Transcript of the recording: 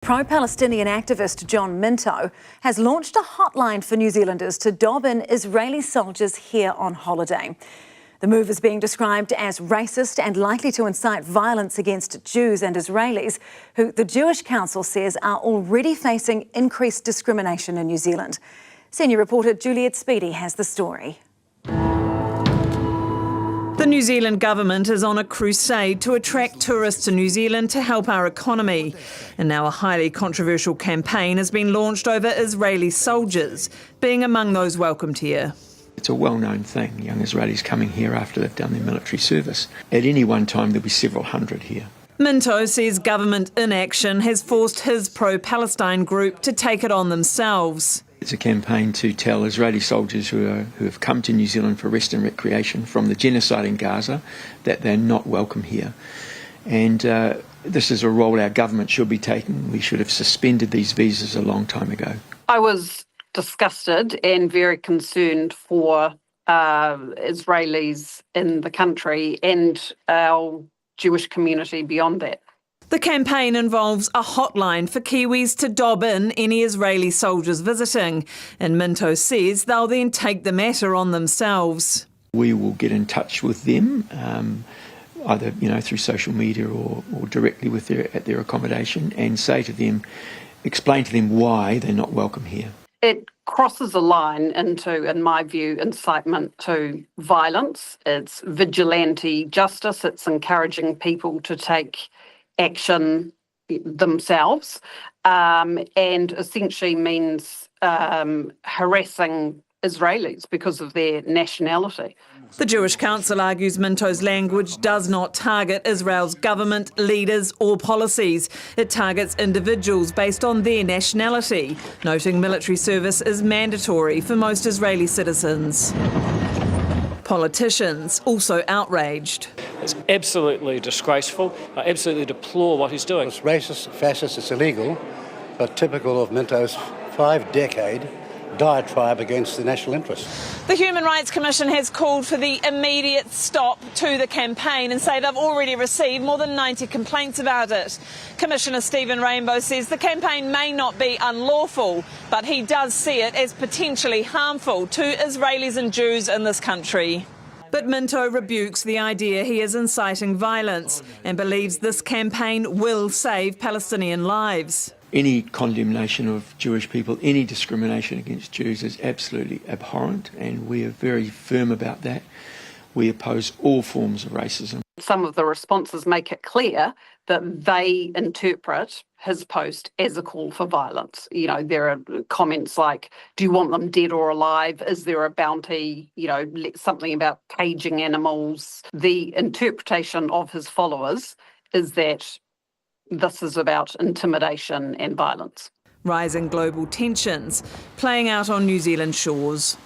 Pro-Palestinian activist John Minto has launched a hotline for New Zealanders to dob in Israeli soldiers here on holiday. The move is being described as racist and likely to incite violence against Jews and Israelis, who the Jewish Council says are already facing increased discrimination in New Zealand. Senior reporter Juliet Speedy has the story. The New Zealand government is on a crusade to attract tourists to New Zealand to help our economy. And now a highly controversial campaign has been launched over Israeli soldiers, being among those welcomed here. It's a well-known thing, young Israelis coming here after they've done their military service. At any one time there'll be several hundred here. Minto says government inaction has forced his pro-Palestine group to take it on themselves. It's a campaign to tell Israeli soldiers who have come to New Zealand for rest and recreation from the genocide in Gaza that they're not welcome here. And this is a role our government should be taking. We should have suspended these visas a long time ago. I was disgusted and very concerned for Israelis in the country and our Jewish community beyond that. The campaign involves a hotline for Kiwis to dob in any Israeli soldiers visiting, and Minto says they'll then take the matter on themselves. We will get in touch with them, either through social media or directly at their accommodation, and say to them, explain to them why they're not welcome here. It crosses a line into, in my view, incitement to violence. It's vigilante justice. It's encouraging people to take action themselves, and essentially means harassing Israelis because of their nationality. The Jewish Council argues Minto's language does not target Israel's government, leaders or policies. It targets individuals based on their nationality, noting military service is mandatory for most Israeli citizens. Politicians also outraged. It's absolutely disgraceful. I absolutely deplore what he's doing. It's racist, fascist, it's illegal, but typical of Minto's 5-decade diatribe against the national interest. The Human Rights Commission has called for the immediate stop to the campaign and say they've already received more than 90 complaints about it. Commissioner Stephen Rainbow says the campaign may not be unlawful, but he does see it as potentially harmful to Israelis and Jews in this country. But Minto rebukes the idea he is inciting violence and believes this campaign will save Palestinian lives. Any condemnation of Jewish people, any discrimination against Jews is absolutely abhorrent, and we are very firm about that. We oppose all forms of racism. Some of the responses make it clear that they interpret his post as a call for violence. There are comments like, do you want them dead or alive? Is there a bounty? Something about caging animals. The interpretation of his followers is that this is about intimidation and violence. Rising global tensions playing out on New Zealand shores.